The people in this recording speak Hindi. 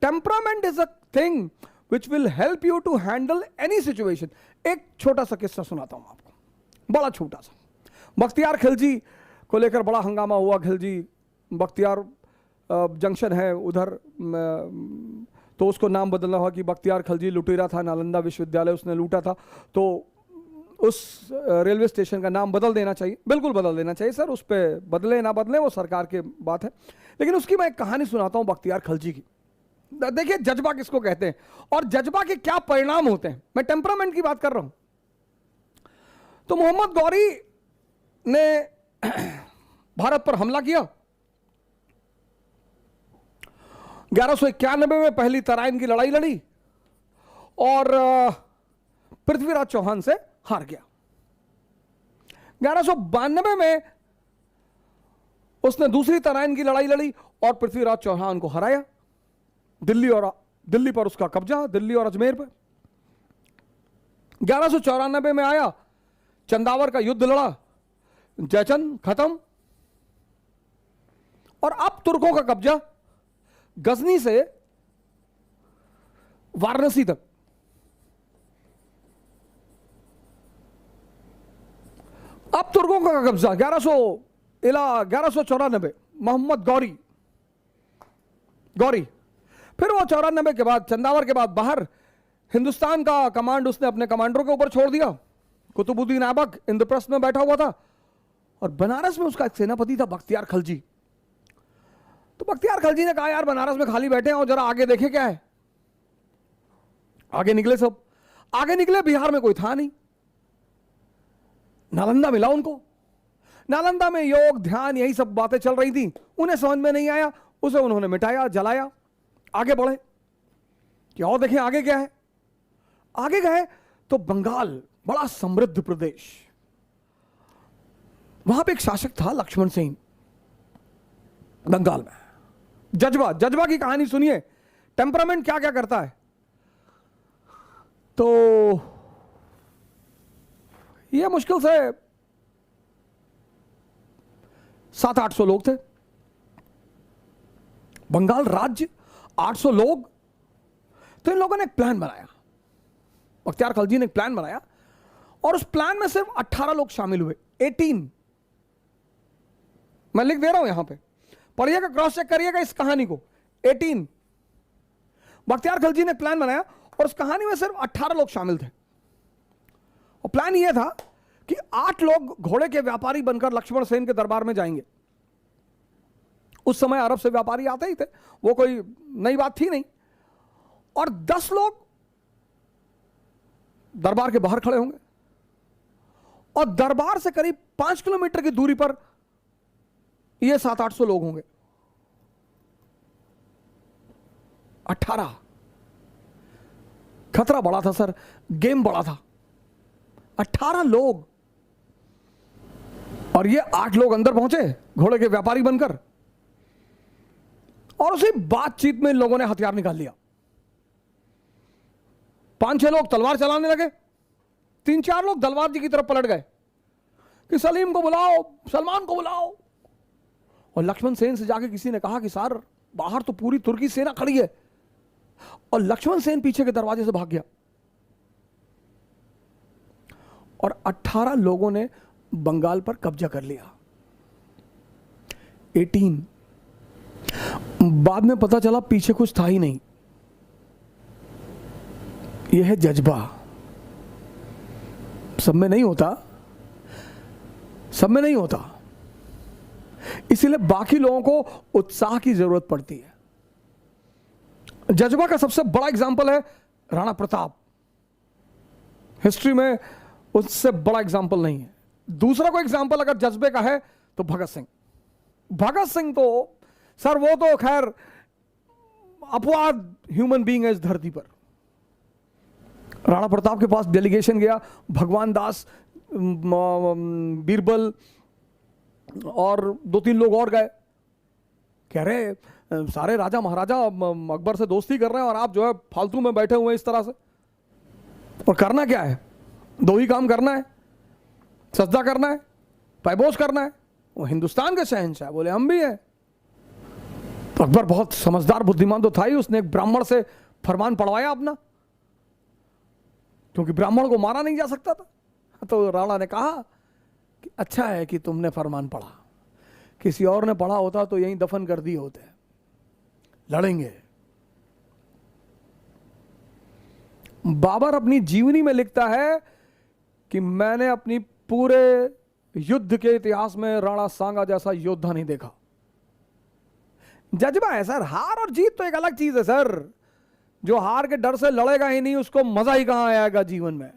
Temperament is a thing which will help you to handle any situation. एक छोटा सा किस्सा सुनाता हूं आपको, बड़ा छोटा सा। बख्तियार खिलजी को लेकर बड़ा हंगामा हुआ। खिलजी बख्तियार जंक्शन है उधर, तो उसको नाम बदलना हुआ कि बख्तियार खिलजी लुटेरा था, नालंदा विश्वविद्यालय उसने लूटा था, तो उस रेलवे स्टेशन का नाम बदल देना चाहिए। बिल्कुल बदल देना चाहिए सर, उस पर बदले ना बदले वो सरकार की बात है। लेकिन उसकी मैं एक कहानी सुनाता हूं बख्तियार खिलजी की। देखिए जज्बा किसको कहते हैं और जज्बा के क्या परिणाम होते हैं। मैं टेम्परामेंट की बात कर रहा हूं। तो मोहम्मद गौरी ने भारत पर हमला किया। 1191 में पहली तराइन की लड़ाई लड़ी और पृथ्वीराज चौहान से हार गया। 1192 में उसने दूसरी तराइन की लड़ाई लड़ी और पृथ्वीराज चौहान को हराया। दिल्ली पर उसका कब्जा, दिल्ली और अजमेर पर। 1194 में आया, चंदावर का युद्ध लड़ा, जयचंद खत्म। और अब तुर्कों का कब्जा गजनी से वाराणसी तक। अब तुर्कों का कब्जा 1194, मोहम्मद गौरी। फिर वो 94 के बाद, चंदावर के बाद बाहर, हिंदुस्तान का कमांड उसने अपने कमांडरों के ऊपर छोड़ दिया। कुतुबुद्दीन ऐबक इंद्रप्रस्थ में बैठा हुआ था और बनारस में उसका एक सेनापति था बख्तियार खिलजी। तो बख्तियार खिलजी ने कहा यार बनारस में खाली बैठे हैं और जरा आगे देखे क्या है। आगे निकले, सब आगे निकले, बिहार में कोई था नहीं। नालंदा मिला उनको। नालंदा में योग ध्यान यही सब बातें चल रही थी, उन्हें समझ में नहीं आया, उसे उन्होंने मिटाया, जलाया। आगे बढ़े कि और देखें आगे क्या है। आगे गए तो बंगाल बड़ा समृद्ध प्रदेश, वहां पे एक शासक था लक्ष्मण सेन बंगाल में। जज्बा की कहानी सुनिए, टेम्परामेंट क्या क्या करता है। तो ये मुश्किल से 700-800 लोग थे। बंगाल राज्य, 800 लोग। तो इन लोगों ने एक प्लान बनाया, बख्तियार खिलजी ने एक प्लान बनाया और उस प्लान में सिर्फ 18 लोग शामिल हुए। 18, मैं लिख दे रहा हूं यहां पे, पढ़िएगा, क्रॉस चेक करिएगा इस कहानी को। 18 बख्तियार खिलजी ने प्लान बनाया और उस कहानी में सिर्फ 18 लोग शामिल थे। और प्लान यह था कि 8 लोग घोड़े के व्यापारी बनकर लक्ष्मण सेन के दरबार में जाएंगे। उस समय अरब से व्यापारी आते ही थे, वो कोई नई बात थी नहीं। और 10 लोग दरबार के बाहर खड़े होंगे और दरबार से करीब 5 किलोमीटर की दूरी पर ये 700-800 लोग होंगे। 18, खतरा बड़ा था सर, गेम बड़ा था। 18 लोग और ये 8 लोग अंदर पहुंचे घोड़े के व्यापारी बनकर, और उसी बातचीत में इन लोगों ने हथियार निकाल लिया। 5-6 लोग तलवार चलाने लगे, 3-4 लोग दलवार जी की तरफ पलट गए कि सलीम को बुलाओ, सलमान को बुलाओ। और लक्ष्मण सेन से जाके किसी ने कहा कि सर बाहर तो पूरी तुर्की सेना खड़ी है। और लक्ष्मण सेन पीछे के दरवाजे से भाग गया और 18 लोगों ने बंगाल पर कब्जा कर लिया। 18, बाद में पता चला पीछे कुछ था ही नहीं। यह है जज्बा। सब में नहीं होता, सब में नहीं होता, इसीलिए बाकी लोगों को उत्साह की जरूरत पड़ती है। जज्बा का सबसे बड़ा एग्जाम्पल है राणा प्रताप। हिस्ट्री में उससे बड़ा एग्जाम्पल नहीं है। दूसरा कोई एग्जाम्पल अगर जज्बे का है तो भगत सिंह। भगत सिंह तो सर वो तो खैर अपवाद ह्यूमन बीइंग है इस धरती पर। राणा प्रताप के पास डेलीगेशन गया, भगवान दास, बीरबल और 2-3 लोग और गए। कह रहे सारे राजा महाराजा अकबर से दोस्ती कर रहे हैं और आप जो है फालतू में बैठे हुए हैं इस तरह से। और करना क्या है, 2 ही काम करना है, सजदा करना है, पैबोस करना है। वो हिंदुस्तान के शहंशाह, बोले हम भी हैं। अकबर बहुत समझदार बुद्धिमान तो था ही, उसने एक ब्राह्मण से फरमान पढ़वाया अपना, क्योंकि ब्राह्मण को मारा नहीं जा सकता था। तो राणा ने कहा कि अच्छा है कि तुमने फरमान पढ़ा, किसी और ने पढ़ा होता तो यहीं दफन कर दिए होते, लड़ेंगे। बाबर अपनी जीवनी में लिखता है कि मैंने अपनी पूरे युद्ध के इतिहास में राणा सांगा जैसा योद्धा नहीं देखा। जज्बा है सर, हार और जीत तो एक अलग चीज है सर। जो हार के डर से लड़ेगा ही नहीं, उसको मजा ही कहां आएगा जीवन में।